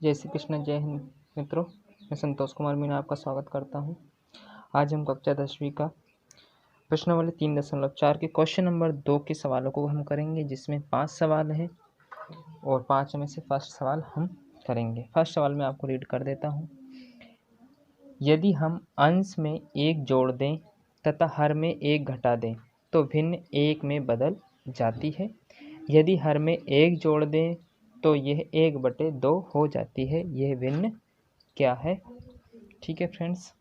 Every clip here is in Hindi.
जय श्री कृष्ण, जय हिंद मित्रों। मैं संतोष कुमार मीणा आपका स्वागत करता हूं। आज हम कक्षा 10वीं का प्रश्नावली 3.4 के क्वेश्चन नंबर 2 के सवालों को हम करेंगे, जिसमें 5 सवाल हैं और 5 में से फर्स्ट सवाल हम करेंगे। फर्स्ट सवाल मैं आपको रीड कर देता हूं। यदि हम अंश में 1 जोड़ दें तथा हर में 1 घटा दें तो भिन्न 1 में बदल जाती है। यदि हर में 1 जोड़ दें तो यह 1/2 हो जाती है। यह भिन्न क्या है? ठीक है फ्रेंड्स,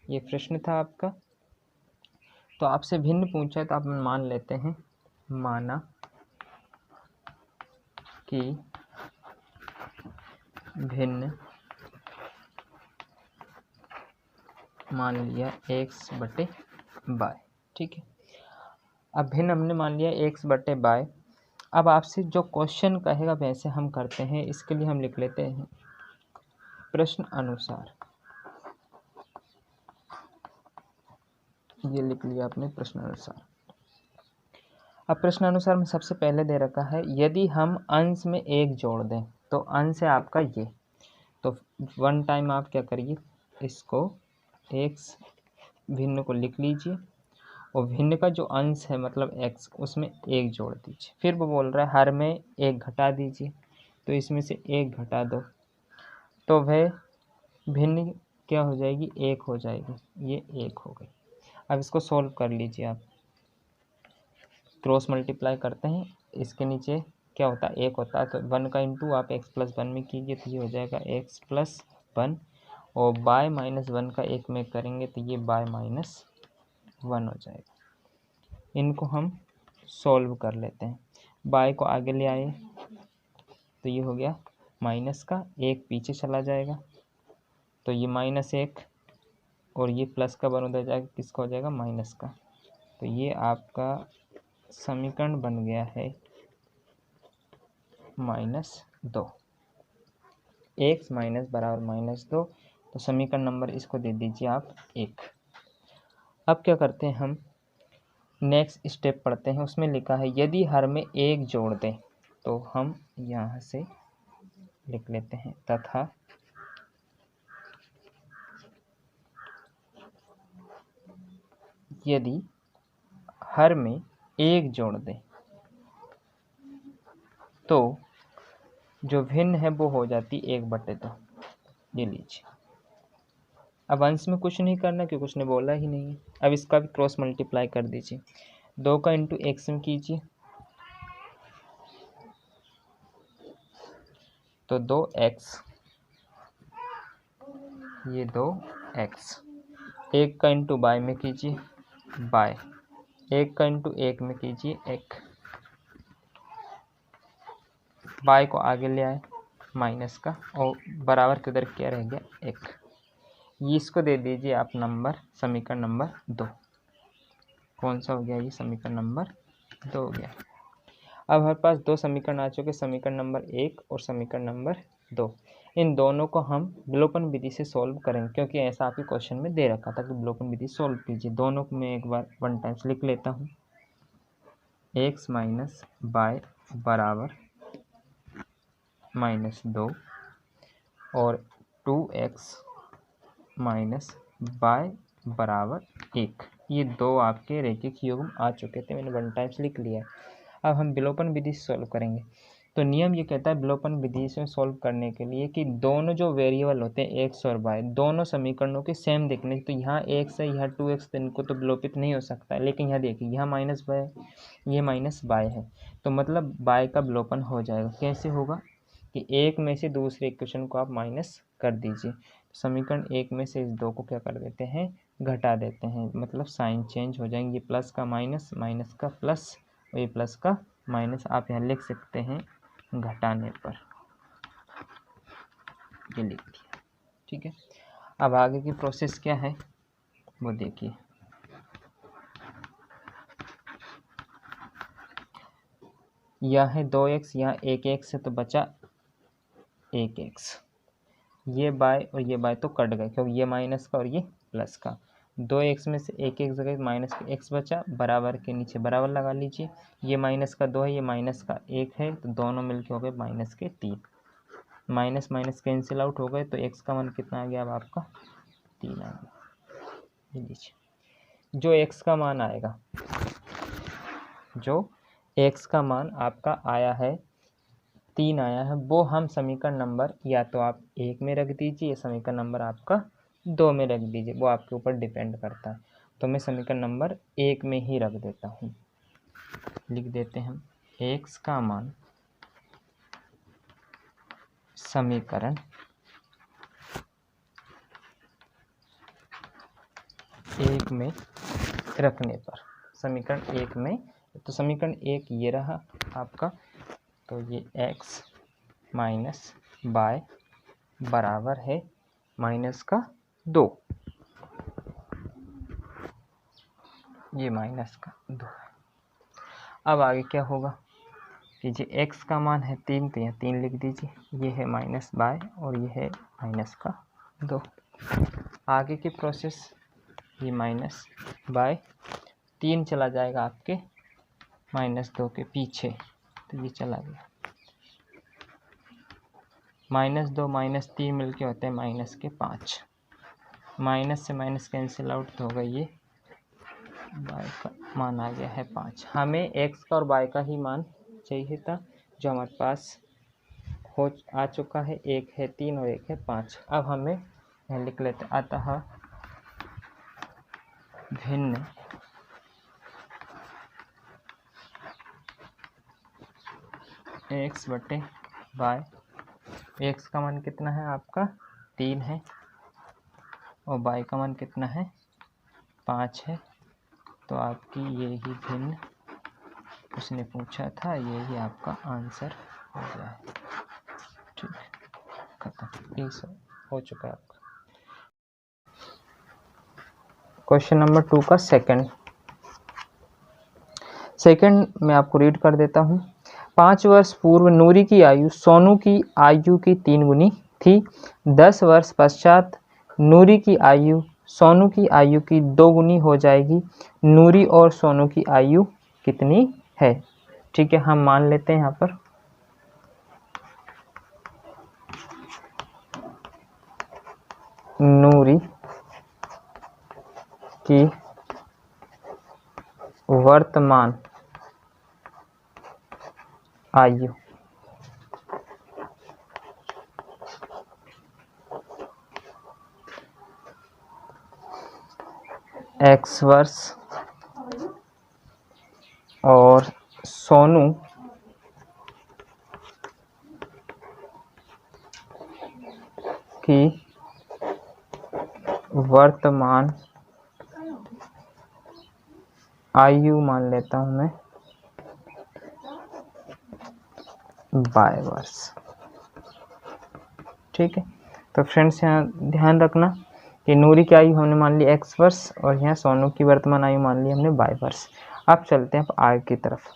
ये प्रश्न था आपका। तो आपसे भिन्न पूछा है तो आप मान लेते हैं। माना कि भिन्न, मान लिया x/y। ठीक है, अब भिन्न हमने मान लिया x/y। अब आपसे जो क्वेश्चन कहेगा वैसे हम करते हैं। इसके लिए हम लिख लेते हैं प्रश्न अनुसार। ये लिख लिया आपने प्रश्न अनुसार। अब प्रश्न अनुसार में सबसे पहले दे रखा है, यदि हम अंश में 1 जोड़ दें तो अंश है आपका ये। तो 1 टाइम आप क्या करिए, इसको x भिन्न को लिख लीजिए और भिन्न का जो अंश है मतलब x, उसमें 1 जोड़ दीजिए। फिर वो बोल रहा है हर में 1 घटा दीजिए, तो इसमें से 1 घटा दो तो वह भिन्न क्या हो जाएगी, 1 हो जाएगी। ये 1 हो गई। अब इसको सॉल्व कर लीजिए आप। क्रॉस मल्टीप्लाई करते हैं, इसके नीचे क्या होता है, 1 होता है, तो 1 का इंटू आप x+1 में कीजिए तो ये हो जाएगा x+1, और y-1 का 1 में करेंगे तो ये y-1 हो जाएगा। इनको हम सॉल्व कर लेते हैं। y को आगे ले आए तो ये हो गया माइनस का, 1 पीछे चला जाएगा तो ये -1, और ये प्लस का बन हो जाएगा, किसका हो जाएगा, माइनस का। तो ये आपका समीकरण बन गया है -2। x माइनस बराबर -2, तो समीकरण नंबर इसको दे दीजिए आप 1। अब क्या करते हैं, हम नेक्स्ट स्टेप पढ़ते हैं। उसमें लिखा है यदि हर में 1 जोड़ दें, तो हम यहाँ से लिख लेते हैं तथा यदि हर में 1 जोड़ दें तो जो भिन्न है वो हो जाती 1/2। ये लीजिए। अब अंश में कुछ नहीं करना क्योंकि उसने बोला ही नहीं है। अब इसका भी क्रॉस मल्टीप्लाई कर दीजिए। 2 का इंटू x में कीजिए तो 2x, ये 2x। 1 का इंटू y में कीजिए y, 1 का इंटू 1 में कीजिए 1। y को आगे ले आए माइनस का, और बराबर के उधर क्या रह गया, 1। ये इसको दे दीजिए आप नंबर, समीकरण नंबर 2। कौन सा हो गया, ये समीकरण नंबर 2 हो गया। अब हमारे पास 2 समीकरण आ चुके, समीकरण नंबर 1 और समीकरण नंबर 2। इन दोनों को हम विलोपन विधि से सॉल्व करेंगे, क्योंकि ऐसा आपके क्वेश्चन में दे रखा था कि विलोपन विधि सॉल्व कीजिए। दोनों को मैं एक बार 1 टाइम्स लिख लेता हूँ। x माइनस y बराबर -2 और 2x माइनस y बराबर 1। ये 2 आपके रैखिक युग्म आ चुके थे, मैंने 1 टाइम्स लिख लिया है। अब हम विलोपन विधि से सॉल्व करेंगे। तो नियम ये कहता है विलोपन विधि से सॉल्व करने के लिए कि दोनों जो वेरिएबल होते हैं x और y, दोनों समीकरणों के सेम दिखने। तो यहाँ x है, यहाँ 2x, तो इनको तो विलोपित नहीं हो सकता है। लेकिन यहाँ देखिए, यहाँ -y, ये -y है, तो मतलब y का विलोपन हो जाएगा। कैसे होगा कि एक में से दूसरे इक्वेशन को आप माइनस कर दीजिए। समीकरण 1 में से इस 2 को क्या कर देते हैं, घटा देते हैं, मतलब साइन चेंज हो जाएंगे। प्लस का माइनस, माइनस का प्लस, और ये प्लस का माइनस आप यहाँ लिख सकते हैं घटाने पर। ये लिख दिया। ठीक है, अब आगे की प्रोसेस क्या है वो देखिए। यह है 2x, यहाँ 1x है तो बचा 1x। ये बाय और ये बाय तो कट गए, क्योंकि ये माइनस का और ये प्लस का। 2x में से 1x जगह माइनस का x बचा, बराबर के नीचे बराबर लगा लीजिए। ये -2 है, ये -1 है, तो दोनों मिलके हो गए -3। माइनस माइनस कैंसिल आउट हो गए, तो x का मान कितना आ गया अब आपका 3 आ गया। ये लीजिए, जो x का मान आएगा, जो x का मान आपका आया है 3 आया है, वो हम समीकरण नंबर या तो आप 1 में रख दीजिए या समीकरण नंबर आपका 2 में रख दीजिए, वो आपके ऊपर डिपेंड करता है। तो मैं समीकरण नंबर 1 में ही रख देता हूँ। लिख देते हैं x का मान समीकरण 1 में रखने पर, समीकरण 1 में, तो समीकरण 1 ये रहा आपका, तो ये x माइनस बाय बराबर है माइनस का 2, ये माइनस का 2 है। अब आगे क्या होगा कि जी x का मान है 3, तो यहाँ 3 लिख दीजिए, ये है माइनस बाय और ये है माइनस का 2। आगे की प्रोसेस, ये माइनस बाय 3 चला जाएगा आपके माइनस 2 के पीछे, तो ये चला गया, माइनस 2 माइनस 3 मिलके होते हैं माइनस के 5, माइनस से माइनस कैंसिल आउट तो होगा, ये y का मान आ गया है 5। हमें x का और y का ही मान चाहिए था, जो हमारे पास आ चुका है, एक है 3 और एक है 5। अब हमें लिख लेते, अतः भिन्न x बटे y, x का मान कितना है आपका 3 है और y का मान कितना है 5 है, तो आपकी ये ही भिन्न उसने पूछा था, ये ही आपका आंसर हो गया है। ठीक है, खत्म, ये सब हो चुका है आपका। क्वेश्चन नंबर 2 का सेकंड मैं आपको रीड कर देता हूँ। 5 वर्ष पूर्व नूरी की आयु सोनू की आयु की 3 गुनी थी। 10 वर्ष पश्चात नूरी की आयु सोनू की आयु की 2 गुनी हो जाएगी। नूरी और सोनू की आयु कितनी है? ठीक है, हम मान लेते हैं यहाँ पर नूरी की वर्तमान आयु x वर्ष और सोनू की वर्तमान आयु मान लेता हूं मैं y वर्ष। ठीक है, तो फ्रेंड्स यहाँ ध्यान रखना कि नूरी की आयु हमने मान ली x वर्ष और यहाँ सोनू की वर्तमान आयु मान ली हमने y वर्ष। अब चलते हैं आगे की तरफ।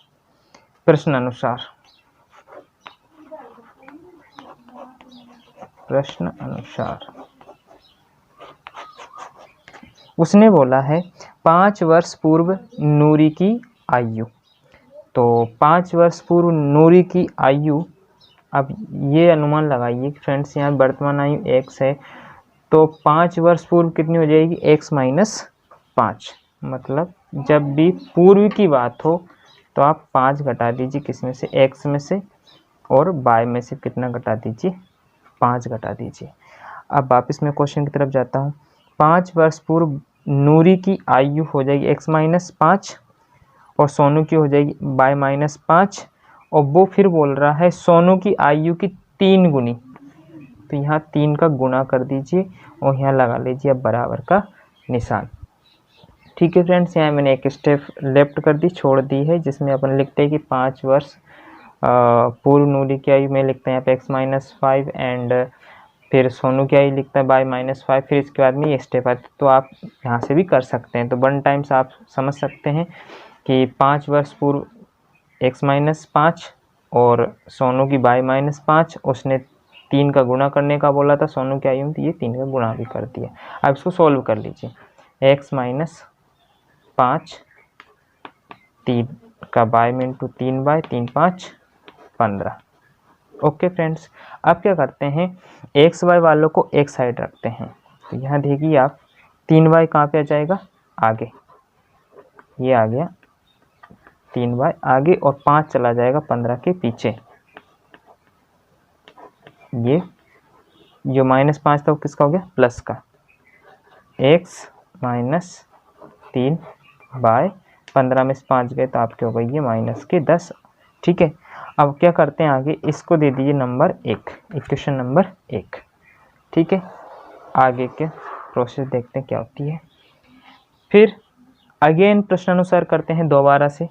प्रश्न अनुसार उसने बोला है 5 वर्ष पूर्व नूरी की आयु, तो 5 वर्ष पूर्व नूरी की आयु, अब ये अनुमान लगाइए फ्रेंड्स, यहाँ वर्तमान आयु x है, तो 5 वर्ष पूर्व कितनी हो जाएगी x माइनस 5, मतलब जब भी पूर्व की बात हो तो आप 5 घटा दीजिए, किस में से, x में से, और y में से कितना घटा दीजिए, 5 घटा दीजिए। अब वापस मैं क्वेश्चन की तरफ जाता हूँ। 5 वर्ष पूर्व नूरी की आयु हो जाएगी x माइनस 5 और सोनू की हो जाएगी y माइनस 5, और वो फिर बोल रहा है सोनू की आयु की 3 गुनी, तो यहाँ 3 का गुणा कर दीजिए और यहाँ लगा लीजिए अब बराबर का निशान। ठीक है फ्रेंड्स, यहाँ मैंने एक स्टेप लेफ्ट कर दी, छोड़ दी है, जिसमें अपन लिखते हैं कि 5 वर्ष पूर्व नूरी की आयु में लिखते हैं यहाँ पे x माइनस 5 एंड फिर सोनू की आयु लिखता है y माइनस 5, फिर इसके बाद में ये स्टेप आता है। तो आप यहाँ से भी कर सकते हैं, तो 1 टाइम्स आप समझ सकते हैं कि 5 वर्ष पूर्व x माइनस 5 और सोनू की y माइनस 5, उसने 3 का गुणा करने का बोला था सोनू की आयु में, तो ये 3 का गुणा भी कर दिया। अब इसको सॉल्व कर लीजिए, x माइनस 5 3 का y में इंटू 3y, 3 5 15, ओके फ्रेंड्स, अब क्या करते हैं, एक्स वाई वालों को एक साइड रखते हैं। तो यहाँ देखिए आप 3y कहाँ पे आ जाएगा, आगे, ये आ गया 3y आगे, और 5 चला जाएगा 15 के पीछे। ये जो -5 था वो किसका हो गया, प्लस का, x - 3/15 में से 5 गए तो आपके हो गई ये -10। ठीक है, अब क्या करते हैं आगे, इसको दे दीजिए नंबर 1, इक्वेशन नंबर 1। ठीक है, आगे के प्रोसेस देखते हैं क्या होती है। फिर अगेन प्रश्नानुसार करते हैं दोबारा से।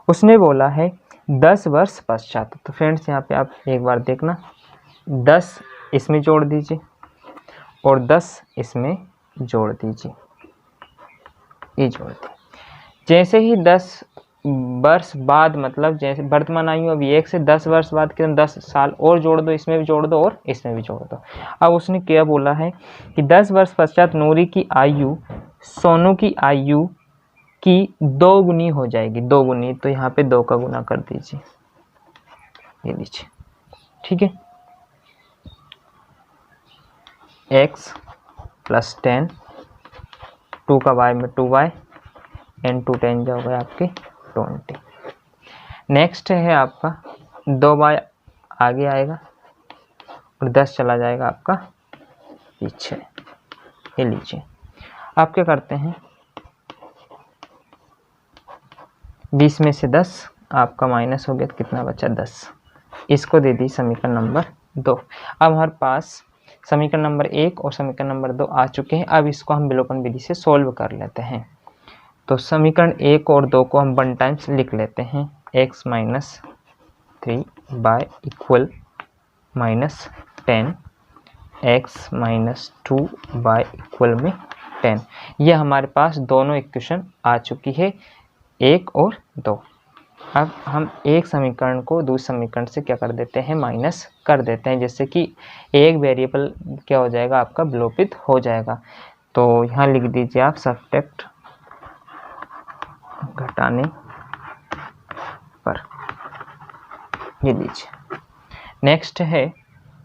उसने बोला है 10 वर्ष पश्चात, तो फ्रेंड्स यहाँ पे आप एक बार देखना, 10 इसमें जोड़ दीजिए और 10 इसमें जोड़ दीजिए, ये जोड़ दीजिए। जैसे ही 10 वर्ष बाद, मतलब जैसे वर्तमान आयु अभी 1 से 10 वर्ष बाद के 10 साल और जोड़ दो, इसमें भी जोड़ दो और इसमें भी जोड़ दो। अब उसने क्या बोला है कि 10 वर्ष पश्चात नूरी की आयु सोनू की आयु की 2 गुनी हो जाएगी, 2 गुनी, तो यहाँ पे 2 का गुना कर दीजिए, ये लीजिए। ठीक है, x + 10, 2 का y में 2y, एन 2 10 जो हो गया आपके 20। नेक्स्ट है आपका 2y आगे आएगा और 10 चला जाएगा आपका पीछे, ये लीजिए। आप क्या करते हैं, 20 में से 10 आपका माइनस हो गया, तो कितना बचा, 10। इसको दे दी समीकरण नंबर 2। अब हमारे पास समीकरण नंबर 1 और समीकरण नंबर 2 आ चुके हैं। अब इसको हम विलोपन विधि से सोल्व कर लेते हैं। तो समीकरण 1 और 2 को हम 1 टाइम्स लिख लेते हैं, x - 3y equal -10, x - 2y equal में 10। ये हमारे पास दोनों इक्वेशन आ चुकी है, 1 और 2। अब हम एक समीकरण को दूसरे समीकरण से क्या कर देते हैं, माइनस कर देते हैं, जैसे कि एक वेरिएबल क्या हो जाएगा, आपका विलोपित हो जाएगा। तो यहाँ लिख दीजिए आप सब्ट्रैक्ट, घटाने पर, ये लीजिए। नेक्स्ट है,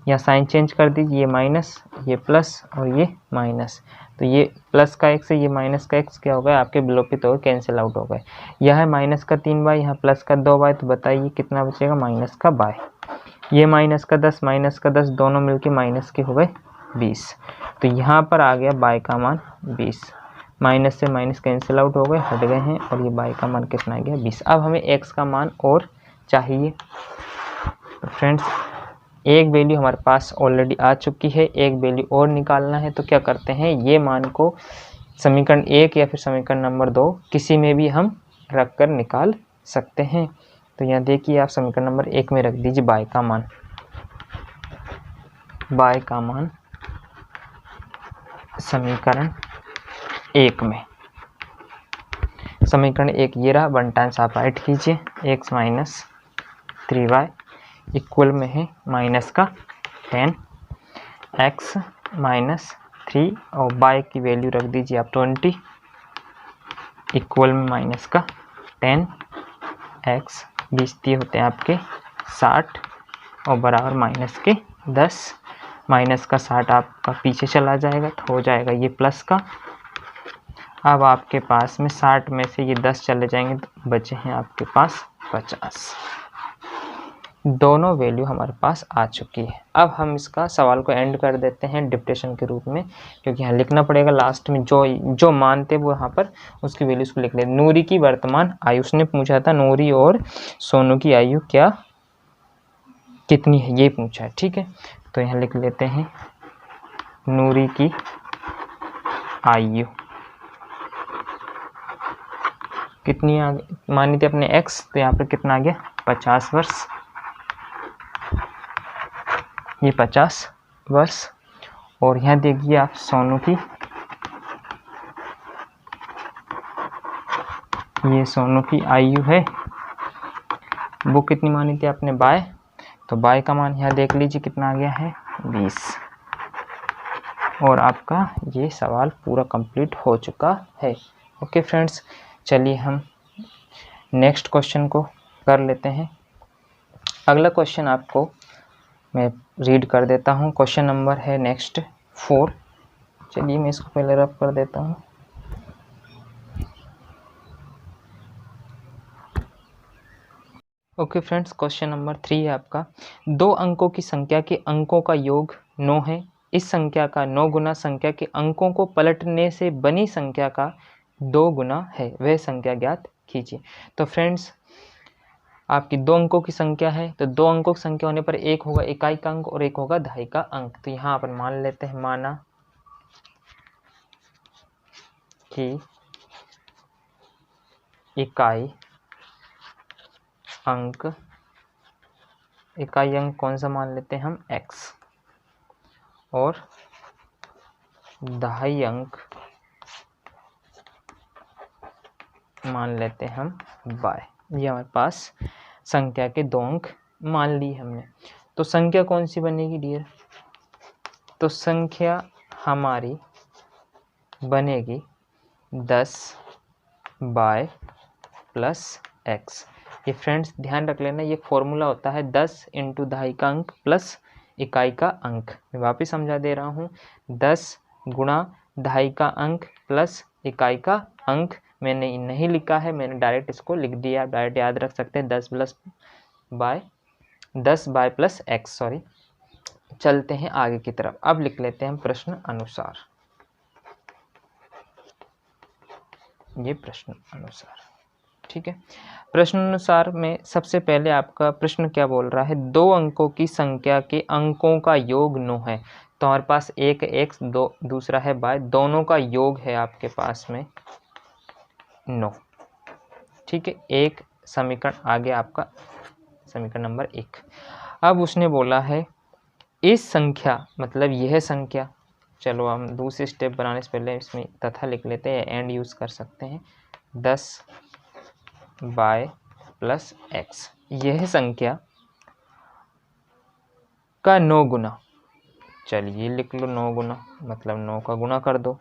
यहाँ साइन चेंज कर दीजिए, ये माइनस, ये प्लस और ये माइनस, तो ये प्लस का x है, ये माइनस का x क्या हो गया, आपके विलोपित हो गए, कैंसिल आउट हो गए। यह है माइनस का 3y, यहाँ प्लस का 2y, तो बताइए कितना बचेगा, माइनस का y। ये माइनस का 10 दोनों मिलके माइनस के हो गए 20, तो यहाँ पर आ गया y का मान 20। माइनस से माइनस कैंसिल आउट हो गए, हट गए हैं, और ये y का मान कितना आ गया, 20। अब हमें x का मान और चाहिए। तो फ्रेंड्स, एक वैल्यू हमारे पास ऑलरेडी आ चुकी है, एक वैल्यू और निकालना है। तो क्या करते हैं, ये मान को समीकरण 1 या फिर समीकरण नंबर 2 किसी में भी हम रख कर निकाल सकते हैं। तो यहाँ देखिए आप समीकरण नंबर 1 में रख दीजिए y का मान, y का मान समीकरण 1 में, समीकरण 1 ये रहा, 1 टाइम्स आप राइट कीजिए, x - 3y इक्वल में है माइनस का 10, x - 3 और y की वैल्यू रख दीजिए आप 20, इक्वल में माइनस का 10, x 20 होते हैं आपके 60 और बराबर माइनस के 10। माइनस का 60 आपका पीछे चला जाएगा, तो हो जाएगा ये प्लस का। अब आपके पास में 60 में से ये 10 चले जाएंगे, तो बचे हैं आपके पास 50। दोनों वैल्यू हमारे पास आ चुकी है। अब हम इसका सवाल को एंड कर देते हैं डिप्टेशन के रूप में, क्योंकि यहाँ लिखना पड़ेगा लास्ट में जो मानते वो यहाँ पर उसकी वैल्यूज को लिख लेते। नूरी की वर्तमान आयु, उसने पूछा था नूरी और सोनू की आयु क्या कितनी है, ये पूछा है। ठीक है, तो यहाँ लिख लेते हैं नूरी की आयु कितनी मानी थी अपने x, तो यहाँ पर कितना आ गया 50 वर्ष, ये 50 वर्ष। और यहाँ देखिए आप सोनू की, ये सोनू की आयु है, वो कितनी मानी थी आपने बाय, तो बाय का मान यहाँ देख लीजिए कितना आ गया है 20। और आपका ये सवाल पूरा कंप्लीट हो चुका है। ओके फ्रेंड्स, चलिए हम नेक्स्ट क्वेश्चन को कर लेते हैं। अगला क्वेश्चन आपको मैं रीड कर देता हूँ। क्वेश्चन नंबर है नेक्स्ट 4। चलिए मैं इसको पहले रब कर देता हूँ। ओके फ्रेंड्स, क्वेश्चन नंबर 3 है आपका। 2 अंकों की संख्या के अंकों का योग 9 है। इस संख्या का 9 गुना संख्या के अंकों को पलटने से बनी संख्या का 2 गुना है, वह संख्या ज्ञात कीजिए। तो फ्रेंड्स, आपकी 2 अंकों की संख्या है, तो 2 अंकों की संख्या होने पर एक होगा इकाई का अंक और एक होगा दहाई का अंक। तो यहाँ अपन मान लेते हैं, माना कि इकाई अंक कौन सा मान लेते हैं हम, x, और दहाई अंक मान लेते हैं हम y। ये हमारे पास संख्या के 2 अंक मान ली हमने। तो संख्या कौन सी बनेगी डियर? तो संख्या हमारी बनेगी 10y प्लस x। ये फ्रेंड्स ध्यान रख लेना, ये फॉर्मूला होता है 10 इंटू दहाई का अंक प्लस इकाई का अंक। मैं वापस समझा दे रहा हूँ, 10 गुणा दहाई का अंक प्लस इकाई का अंक। मैंने नहीं लिखा है, मैंने डायरेक्ट इसको लिख दिया। आप डायरेक्ट याद रख सकते हैं, 10 बाय प्लस एक्स। सॉरी, चलते हैं आगे की तरफ। अब लिख लेते हैं हम प्रश्न अनुसार। ये प्रश्न अनुसार, ठीक है। प्रश्न अनुसार में सबसे पहले आपका प्रश्न क्या बोल रहा है? 2 अंकों की संख्या के अंकों का योग 9 है। तो हमारे पास एक x, दूसरा है y, दोनों का योग है आपके पास में 9, ठीक है। एक समीकरण आगे आपका समीकरण नंबर 1। अब उसने बोला है इस संख्या, मतलब यह संख्या, चलो हम दूसरी स्टेप बनाने से पहले इसमें तथा लिख लेते हैं, एंड यूज कर सकते हैं, 10y प्लस एक्स। यह संख्या का 9 गुना, चलिए लिख लो 9 गुना, मतलब 9 का गुणा कर दो।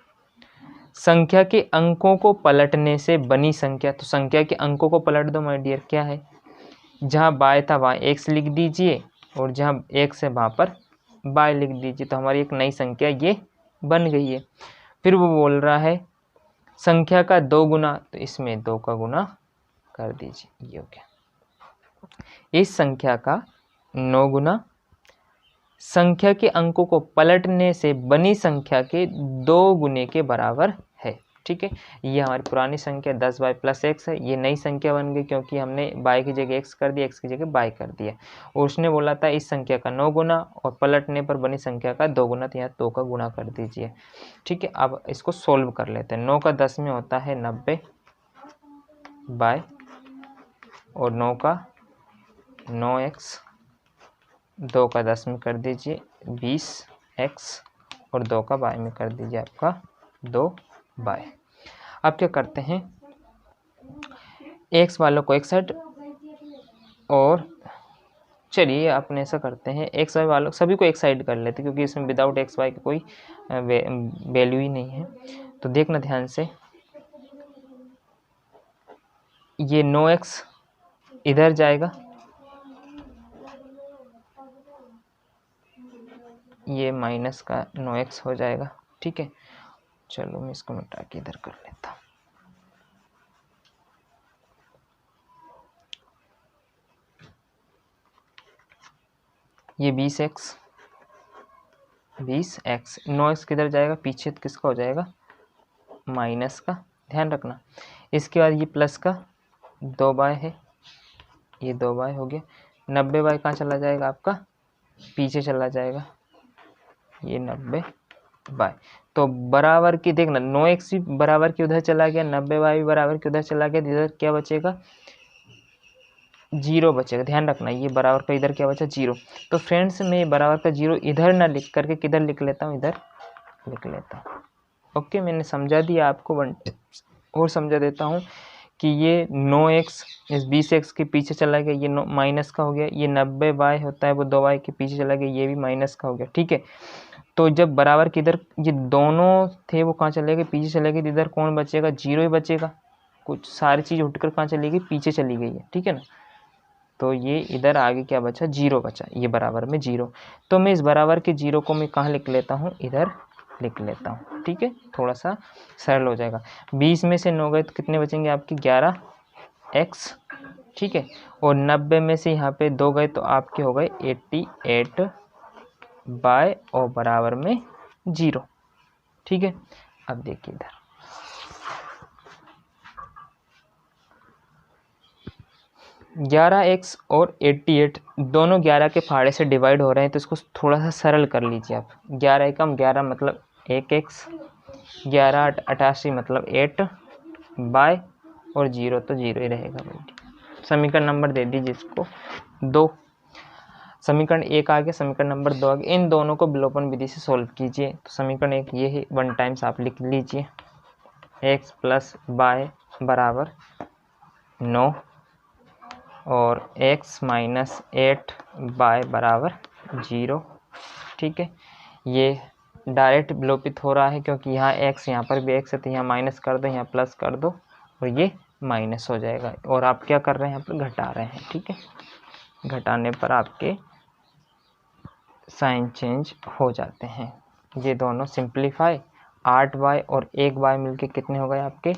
संख्या के अंकों को पलटने से बनी संख्या, तो संख्या के अंकों को पलट दो माय डियर। क्या है, जहाँ y था वहाँ x लिख दीजिए, और जहाँ x है वहाँ पर y लिख दीजिए। तो हमारी एक नई संख्या ये बन गई है। फिर वो बोल रहा है संख्या का 2 गुना, तो इसमें 2 का गुना कर दीजिए, ये हो गया। इस संख्या का 9 गुना संख्या के अंकों को पलटने से बनी संख्या के 2 गुने के बराबर है, ठीक है। ये हमारी पुरानी संख्या 10y प्लस एक्स है, ये नई संख्या बन गई क्योंकि हमने y की जगह x कर दिया, x की जगह y कर दिया। और उसने बोला था इस संख्या का 9 गुना और पलटने पर बनी संख्या का 2 गुना, तो यहाँ 2 का गुणा कर दीजिए, ठीक है। अब इसको सोल्व कर लेते हैं। 9 का 10 में होता है 90 बाय, और 9 का 9x, 2 का 10 में कर दीजिए 20x, और 2 का y में कर दीजिए आपका 2y। अब क्या करते हैं, x वालों को एक साइड, और चलिए अपने ऐसा करते हैं x y वालों सभी को एक साइड कर लेते हैं, क्योंकि इसमें विदाउट x y की कोई वैल्यू ही नहीं है। तो देखना ध्यान से, ये 9x इधर जाएगा, ये माइनस का 9x हो जाएगा, ठीक है। चलो मैं इसको मिटा के इधर कर लेता हूँ। ये 20x 9x किधर जाएगा पीछे, तो किसका हो जाएगा, माइनस का, ध्यान रखना। इसके बाद ये प्लस का 2y है, ये 2y हो गया। 90y कहाँ चला जाएगा आपका, पीछे चला जाएगा, ये 90y। तो बराबर की देखना, 9x भी बराबर की उधर चला गया, 90y भी बराबर की उधर चला गया, इधर क्या बचेगा, 0 बचेगा। ध्यान रखना, ये बराबर का इधर क्या बचा, 0। तो फ्रेंड्स मैं बराबर का 0 इधर ना लिख करके किधर लिख लेता हूँ, इधर लिख लेता हूँ। ओके, मैंने समझा दिया आपको, और समझा देता हूँ कि ये 9x इस 20x के पीछे चला गया, ये माइनस का हो गया। ये 90y होता है वो 2y के पीछे चला गया, ये भी माइनस का हो गया, ठीक है। तो जब बराबर के इधर ये दोनों थे वो कहाँ चले गए, पीछे चले गए, इधर कौन बचेगा, 0 ही बचेगा। कुछ सारी चीज़ उठकर कहाँ चली गई, पीछे चली गई है, ठीक है ना। तो ये इधर आगे क्या बचा, 0 बचा, ये बराबर में 0। तो मैं इस बराबर के 0 को मैं कहाँ लिख लेता हूँ, इधर लिख लेता हूँ। ठीक है, थोड़ा सा सरल हो जाएगा। 20 में से 9 गए तो कितने बचेंगे आपके 11x। ठीक है, और 90 में से यहाँ पे 2 गए तो आपके हो गए 88 बाय और बराबर में 0। ठीक है, अब देखिए इधर 11x और 88 दोनों 11 के फाड़े से डिवाइड हो रहे हैं, तो इसको थोड़ा सा सरल कर लीजिए आप। 11 एकम 11 मतलब 1x, 11 88 मतलब 8 बाय और 0 तो 0 ही रहेगा भाई। समीकरण नंबर दे दीजिए इसको 2। समीकरण 1 आ गया, समीकरण नंबर 2 आ गया। इन दोनों को विलोपन विधि से सोल्व कीजिए। तो समीकरण 1 ये है, 1 टाइम्स आप लिख लीजिए, x प्लस बाय बराबर 9 और x माइनस 8 बाय बराबर 0। ठीक है, ये डायरेक्ट विलोपित हो रहा है क्योंकि यहाँ x, यहाँ पर भी x है, तो यहाँ माइनस कर दो, यहाँ प्लस कर दो और ये माइनस हो जाएगा। और आप क्या कर रहे हैं, यहाँ पर घटा रहे हैं। ठीक है, घटाने पर आपके साइन चेंज हो जाते हैं। ये दोनों सिंप्लीफाई, 8y और 1y मिलके कितने हो गए आपके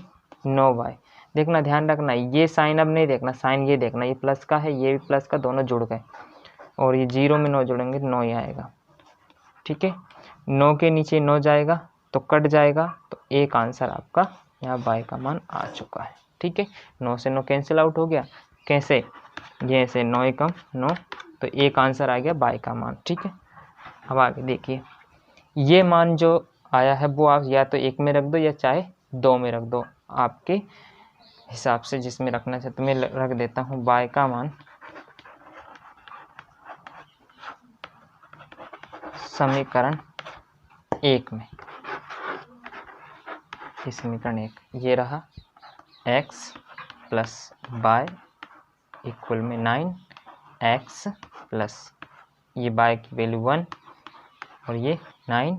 9y। देखना, ध्यान रखना, ये साइन अब नहीं देखना, साइन ये देखना, ये प्लस का है, ये भी प्लस का, दोनों जुड़ गए और ये 0 में 9 जुड़ेंगे तो 9 ही आएगा। ठीक है, 9 के नीचे 9 जाएगा तो कट जाएगा, तो एक आंसर आपका यहाँ y का मान आ चुका है। ठीक है, 9 से 9 कैंसिल आउट हो गया। कैसे, ये से 9 एकम 9, तो एक आंसर आ गया y का मान। ठीक है, अब आगे देखिए, ये मान जो आया है वो आप या तो 1 में रख दो या चाहे 2 में रख दो, आपके हिसाब से जिसमें रखना चाहते। मैं रख देता हूँ y का मान समीकरण 1 में। इस समीकरण 1 ये रहा, x प्लस y इक्वल में 9x प्लस ये y की वैल्यू 1 और ये 9,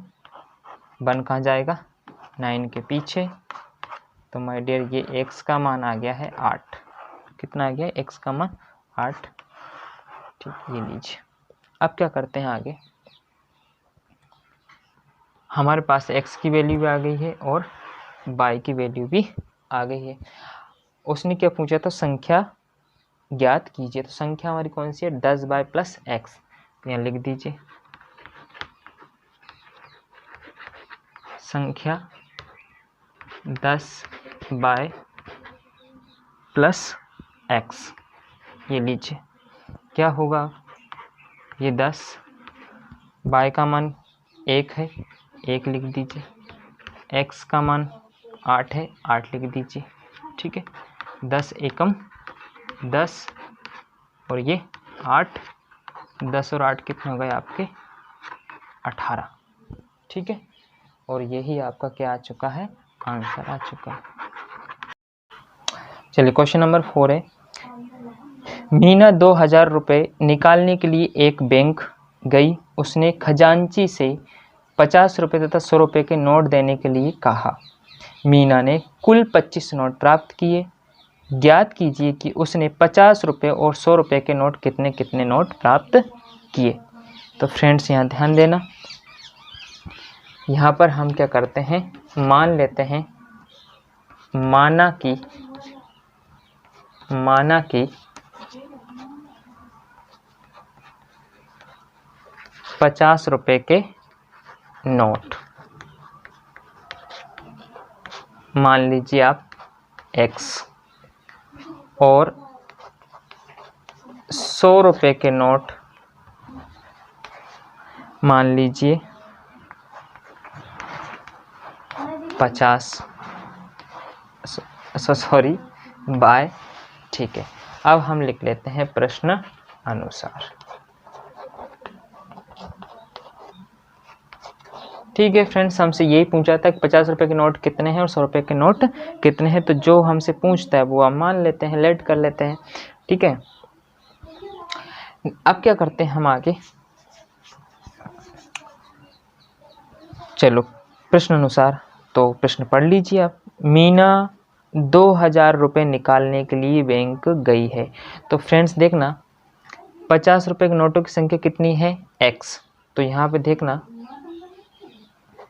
1 कहाँ जाएगा 9 के पीछे, तो माय डियर ये x का मान आ गया है 8। कितना आ गया x का मान 8। ठीक, ये लीजिए। अब क्या करते हैं आगे, हमारे पास x की वैल्यू भी आ गई है और y की वैल्यू भी आ गई है। उसने क्या पूछा था, संख्या ज्ञात कीजिए। तो संख्या हमारी कौन सी है, 10y प्लस x। तो यहाँ लिख दीजिए संख्या 10y प्लस x। ये लीजिए क्या होगा, ये 10, y का मान 1 है, 1 लिख दीजिए, x का मान 8 है, 8 लिख दीजिए। ठीक है, 10 एकम 10 और ये 8, 10 और 8 कितने हो गए आपके 18। ठीक है, और यही आपका क्या आ चुका है, आंसर आ चुका है। चलिए क्वेश्चन नंबर 4 है, मीना 2000 रुपये निकालने के लिए एक बैंक गई। उसने खजांची से 50 रुपये तथा 100 रुपये के नोट देने के लिए कहा। मीना ने कुल 25 नोट प्राप्त किए। ज्ञात कीजिए कि उसने 50 रुपये और 100 रुपये के नोट कितने कितने नोट प्राप्त किए। तो फ्रेंड्स यहाँ ध्यान देना, यहाँ पर हम क्या करते हैं, मान लेते हैं, माना कि 50 रुपये के नोट, मान लीजिए आप x, और 100 रुपये के नोट मान लीजिए 50, सॉरी बाय। ठीक है, अब हम लिख लेते हैं प्रश्न अनुसार। ठीक है फ्रेंड्स, हमसे यही पूछा था कि 50 रुपये के नोट कितने हैं और 100 रुपये के नोट कितने हैं। तो जो हमसे पूछता है वो हम मान लेते हैं, लेट कर लेते हैं। ठीक है, अब क्या करते हैं हम आगे, चलो प्रश्न अनुसार। तो प्रश्न पढ़ लीजिए आप। मीना 2000 रुपये निकालने के लिए बैंक गई है। तो फ्रेंड्स देखना, 50 रुपये के नोटों की संख्या कितनी है? x। तो यहाँ पे देखना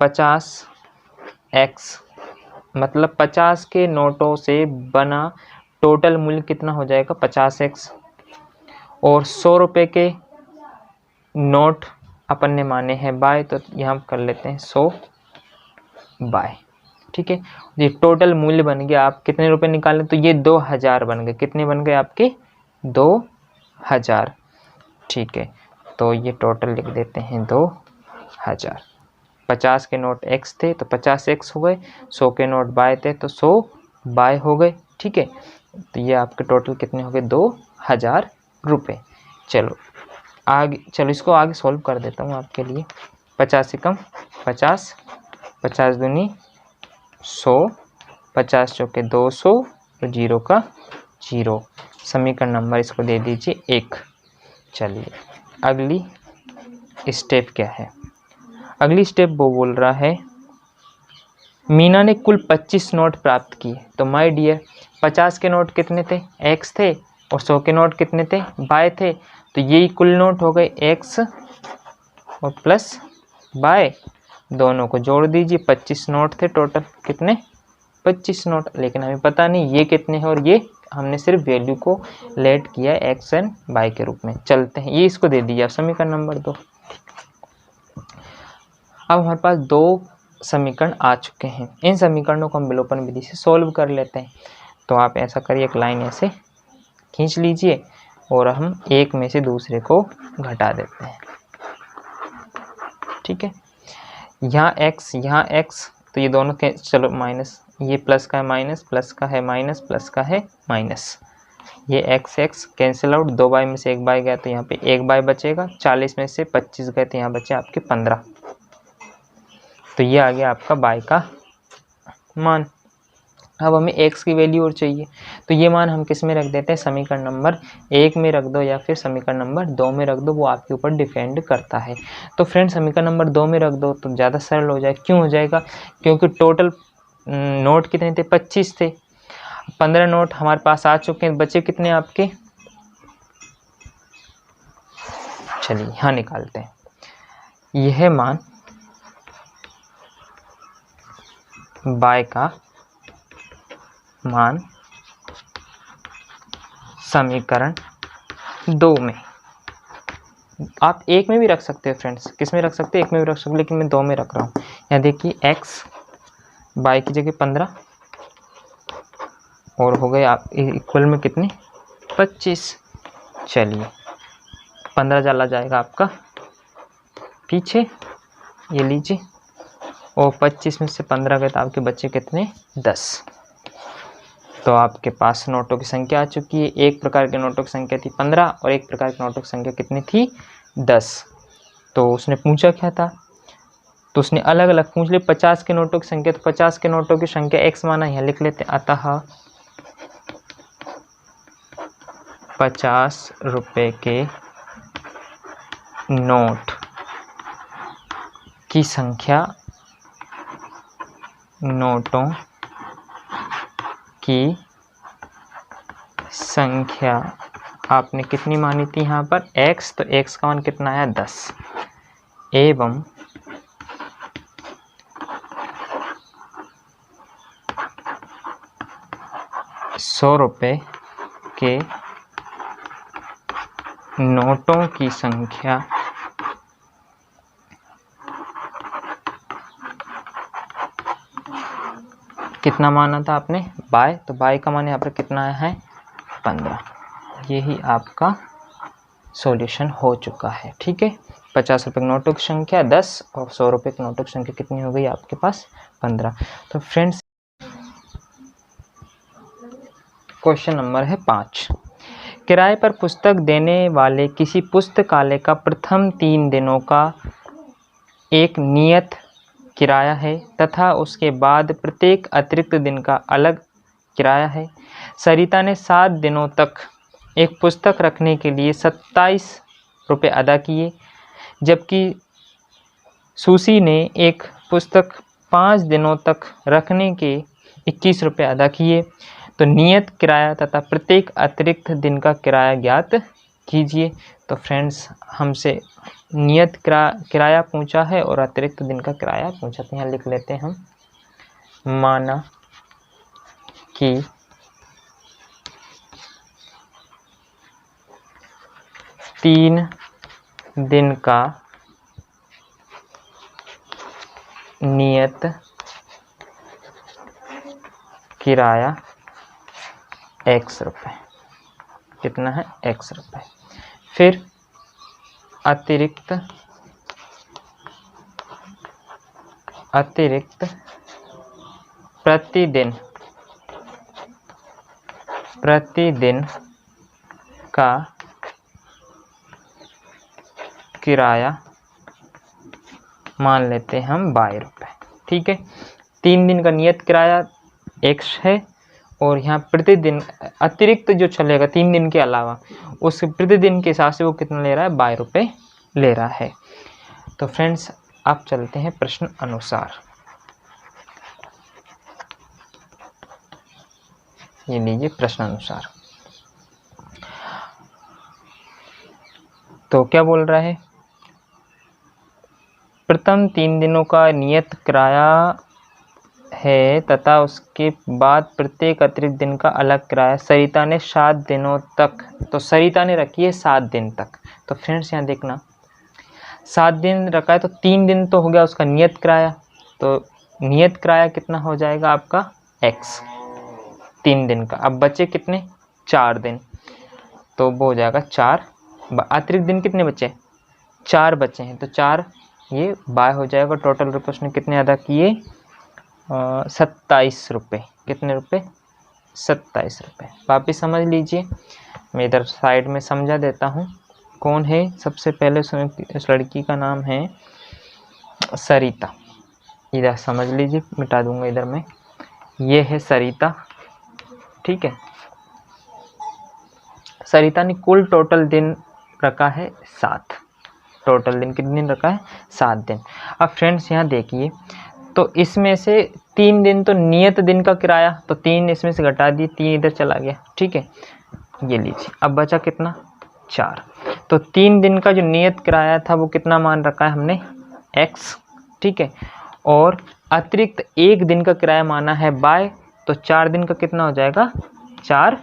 50x मतलब 50 के नोटों से बना टोटल मूल्य कितना हो जाएगा? 50x। और 100 रुपये के नोट अपन ने माने हैं बाय, तो यहाँ कर लेते हैं 100 बाय। ठीक है, ये टोटल मूल्य बन गया। आप कितने रुपए निकालें? तो ये 2000 बन गए। कितने बन गए आपके? 2000। ठीक है, तो ये टोटल लिख देते हैं 2000। 50 के नोट x थे तो 50x हो गए, 100 के नोट बाय थे तो 100 बाय हो गए। ठीक है, तो ये आपके टोटल कितने हो गए? 2000 रुपये। चलो इसको आगे सॉल्व कर देता हूँ आपके लिए। 50 से कम 50, 50 दूनी 100, 50 चौके 200, तो 0 का 0। समीकरण नंबर इसको दे दीजिए 1। चलिए अगली स्टेप क्या है? अगली स्टेप वो बोल रहा है मीना ने कुल 25 नोट प्राप्त किए। तो माय डियर 50 के नोट कितने थे? x थे। और 100 के नोट कितने थे? बाय थे। तो यही कुल नोट हो गए x और प्लस बाय, दोनों को जोड़ दीजिए। 25 नोट थे टोटल। कितने? 25 नोट। लेकिन हमें पता नहीं ये कितने हैं, और ये हमने सिर्फ वैल्यू को लेट किया है एक्स एंड बाय के रूप में। चलते हैं, ये इसको दे दीजिए आप समीकरण नंबर 2। अब हमारे पास 2 समीकरण आ चुके हैं। इन समीकरणों को हम विलोपन विधि से सोल्व कर लेते हैं। तो आप ऐसा करिए, एक लाइन ऐसे खींच लीजिए और हम एक में से दूसरे को घटा देते हैं। ठीक है, यहाँ x, तो ये दोनों के चलो माइनस, ये प्लस का है माइनस, प्लस का है माइनस, प्लस का है माइनस। ये x कैंसिल आउट, 2 बाय में से 1 बाय गया तो यहाँ पे 1 बाय बचेगा। 40 में से 25 गए तो यहाँ बचे आपके 15। तो ये आ गया आपका बाय का मान। अब हमें x की वैल्यू और चाहिए, तो ये मान हम किस में रख देते हैं? समीकरण नंबर 1 में रख दो या फिर समीकरण नंबर 2 में रख दो, वो आपके ऊपर डिपेंड करता है। तो फ्रेंड समीकरण नंबर 2 में रख दो तो ज़्यादा सरल हो जाए। क्यों हो जाएगा? क्योंकि टोटल नोट कितने थे? 25 थे। 15 नोट हमारे पास आ चुके हैं, बचे कितने आपके? चलिए यहाँ निकालते हैं। यह मान बाय का मान समीकरण 2 में, आप 1 में भी रख सकते हैं फ्रेंड्स। किस में रख सकते हैं? 1 में भी रख सकते हैं, लेकिन मैं 2 में रख रहा हूँ। यहाँ देखिए x बाय की जगह 15 और हो गए आप इक्वल में कितने? 25। चलिए 15 चला जाएगा आपका पीछे, ये लीजिए, और 25 में से 15 गए तो आपके बच्चे कितने? 10। तो आपके पास नोटों की संख्या आ चुकी है। एक प्रकार के नोटों की संख्या थी 15 और एक प्रकार के नोटों की संख्या कितनी थी? 10। तो उसने पूछा क्या था? तो उसने अलग अलग पूछ लिए। 50 के नोटों की संख्या, तो 50 के नोटों की संख्या x माना, यहाँ लिख लेते हैं। अतः 50 रुपये के नोट की संख्या, नोटों की संख्या आपने कितनी मानी थी यहाँ पर? x, तो x का मान कितना आया? 10। एवं 100 रुपये के नोटों की संख्या कितना माना था आपने? बाय, तो बाय का मान यहाँ पर कितना आया है? 15। यही आपका सॉल्यूशन हो चुका है। ठीक है, 50 रुपये के नोटों की संख्या 10 और 100 रुपये के नोटों की संख्या कितनी हो गई आपके पास? 15। तो फ्रेंड्स क्वेश्चन नंबर है 5। किराए पर पुस्तक देने वाले किसी पुस्तकालय का प्रथम 3 दिनों का एक नियत किराया है तथा उसके बाद प्रत्येक अतिरिक्त दिन का अलग किराया है। सरिता ने 7 दिनों तक एक पुस्तक रखने के लिए 27 रुपये अदा किए, जबकि सुशी ने एक पुस्तक 5 दिनों तक रखने के 21 रुपये अदा किए। तो नियत किराया तथा प्रत्येक अतिरिक्त दिन का किराया ज्ञात कीजिए। तो फ्रेंड्स हमसे नियत किराया पूछा है और अतिरिक्त दिन का किराया पूछा, तो यहाँ लिख लेते हैं हम, माना कि 3 दिन का नियत किराया x रुपये, कितना है x रुपये। फिर अतिरिक्त प्रतिदिन का किराया मान लेते हैं हम 22 रुपये। ठीक है, 3 दिन का नियत किराया x है और यहाँ प्रतिदिन अतिरिक्त जो चलेगा 3 दिन के अलावा, उस प्रतिदिन के हिसाब से वो कितना ले रहा है, 22 रुपये ले रहा है। तो फ्रेंड्स आप चलते हैं प्रश्न अनुसार। ये लीजिए प्रश्न अनुसार। तो क्या बोल रहा है, प्रथम 3 दिनों का नियत किराया है तथा उसके बाद प्रत्येक अतिरिक्त दिन का अलग किराया। सरिता ने 7 दिनों तक, तो सरिता ने रखी है 7 दिन तक। तो फ्रेंड्स यहाँ देखना 7 दिन रखा है तो 3 दिन तो हो गया उसका नियत किराया, तो नियत किराया कितना हो जाएगा आपका x 3 दिन का। अब बचे कितने, 4 दिन, तो वो हो जाएगा 4। अतिरिक्त दिन कितने बचे, 4 बचे हैं, तो 4 ये बाय हो जाएगा। टोटल रुपये उसने कितने अदा किए, 27 रुपये। कितने रुपये, 27 रुपये। वापिस समझ लीजिए, मैं इधर साइड में समझा देता हूँ। कौन है, सबसे पहले उस लड़की का नाम है सरिता, इधर समझ लीजिए, मिटा दूंगा इधर में। ये है सरिता, ठीक है। सरिता ने कुल टोटल दिन रखा है 7। टोटल दिन कितने दिन रखा है, 7 दिन। अब फ्रेंड्स यहाँ देखिए, तो इसमें से 3 दिन तो नियत दिन का किराया, तो 3 इसमें से घटा दिए, 3 इधर चला गया, ठीक है। ये लीजिए, अब बचा कितना, 4। तो 3 दिन का जो नियत किराया था वो कितना मान रखा है हमने, x, ठीक है। और अतिरिक्त 1 दिन का किराया माना है बाय, तो 4 दिन का कितना हो जाएगा, 4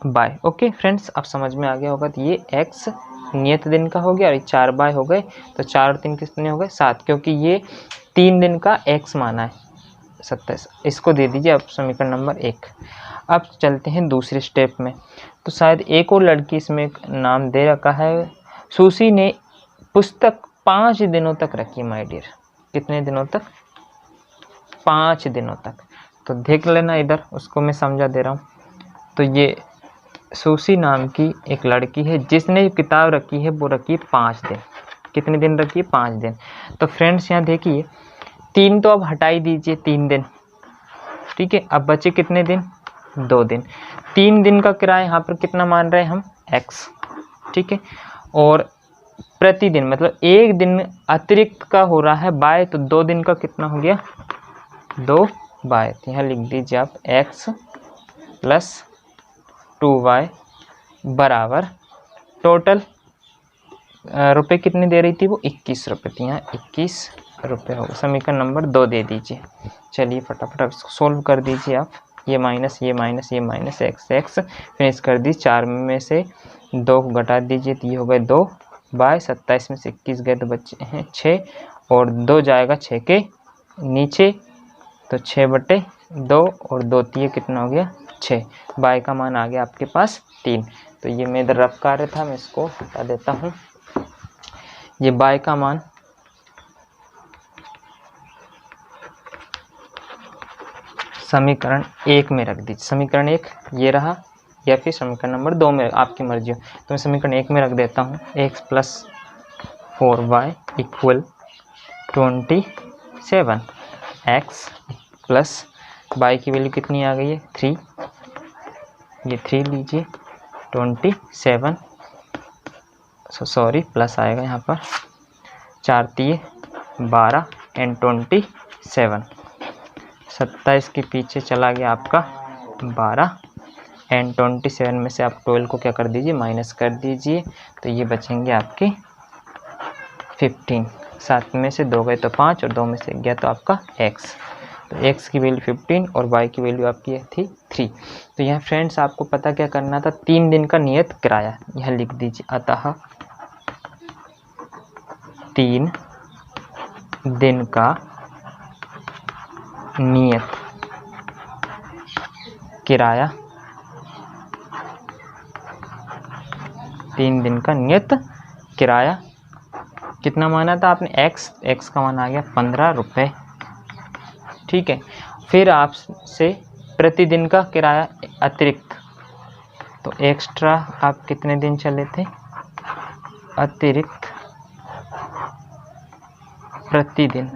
बाय। ओके फ्रेंड्स, अब समझ में आ गया होगा। तो ये x नियत दिन का हो गया और 4 बाय हो गए, तो 4 और 3 कितने हो गए, 7, क्योंकि ये 3 दिन का x माना है 27। इसको दे दीजिए अब समीकरण नंबर 1। अब चलते हैं दूसरे स्टेप में। तो शायद एक और लड़की इसमें नाम दे रखा है, सुशी ने पुस्तक 5 दिनों तक रखी माय डियर। कितने दिनों तक, 5 दिनों तक। तो देख लेना इधर, उसको मैं समझा दे रहा हूँ। तो ये सुशी नाम की एक लड़की है जिसने किताब रखी है, वो रखी है 5 दिन। कितने दिन रखी है, 5 दिन। तो फ्रेंड्स यहाँ देखिए, 3 तो अब हटा ही दीजिए, 3 दिन, ठीक है। अब बचे कितने दिन, 2 दिन। 3 दिन का किराया यहाँ पर कितना मान रहे हैं हम, x, ठीक है। और प्रतिदिन मतलब 1 दिन अतिरिक्त का हो रहा है बाय, तो 2 दिन का कितना हो गया, 2 बाय। तो यहाँ लिख दीजिए आप x प्लस 2y बराबर टोटल रुपए कितने दे रही थी वो, 21 रुपये। तो यहाँ 21 रुपये होगा। समीकरण नंबर 2 दे दीजिए। चलिए फटाफट इसको सोल्व कर दीजिए आप। ये माइनस ये माइनस ये माइनस x फिनिश कर दी। 4 में से 2 को घटा दीजिए, तो ये हो गए 2 बाय 27 में से 21 गए तो बचे हैं 6, और 2 जाएगा 6 के नीचे, तो 6/2 और 2 ये कितना हो गया, 6। बाय का मान आ गया आपके पास 3। तो ये मेरा रफ कार्य था, मैं इसको हटा देता हूँ। ये बाय का मान समीकरण 1 में रख दीजिए। समीकरण 1 ये रहा, या फिर समीकरण नंबर 2 में, आपकी मर्जी हो। तो मैं समीकरण 1 में रख देता हूँ, x plus 4y equal 27। x plus y की वैल्यू कितनी आ गई है, 3। ये 3 लीजिए, 27, सॉरी प्लस आएगा यहाँ पर, 4 3 12 एंड 27। 27 के पीछे चला गया आपका 12, एंड 27 में से आप 12 को क्या कर दीजिए, माइनस कर दीजिए, तो ये बचेंगे आपके 15। 7 में से 2 गए तो 5 और 2 में से 1 गया तो आपका x। तो x की वैल्यू 15 और y की वैल्यू आपकी थी 3। तो यहाँ फ्रेंड्स आपको पता क्या करना था, 3 दिन का नियत किराया यहाँ लिख दीजिए। अतः 3 दिन का नियत किराया, 3 दिन का नियत किराया कितना माना था आपने, x का मान आ गया 15 रुपये। ठीक है, फिर आपसे प्रतिदिन का किराया अतिरिक्त, तो एक्स्ट्रा आप कितने दिन चले थे, अतिरिक्त प्रतिदिन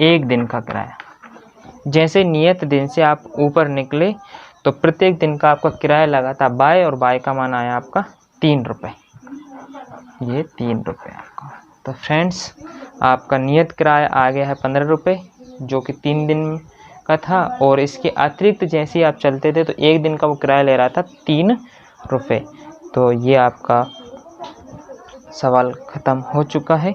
1 दिन का किराया। जैसे नियत दिन से आप ऊपर निकले तो प्रत्येक दिन का आपका किराया लगा था बाय, और बाय का मान आया आपका 3 रुपये, ये 3 रुपये आपका। तो फ्रेंड्स आपका नियत किराया आ गया है 15 रुपये, जो कि 3 दिन का था, और इसके अतिरिक्त जैसे ही आप चलते थे तो 1 दिन का वो किराया ले रहा था 3 रुपये। तो ये आपका सवाल ख़त्म हो चुका है।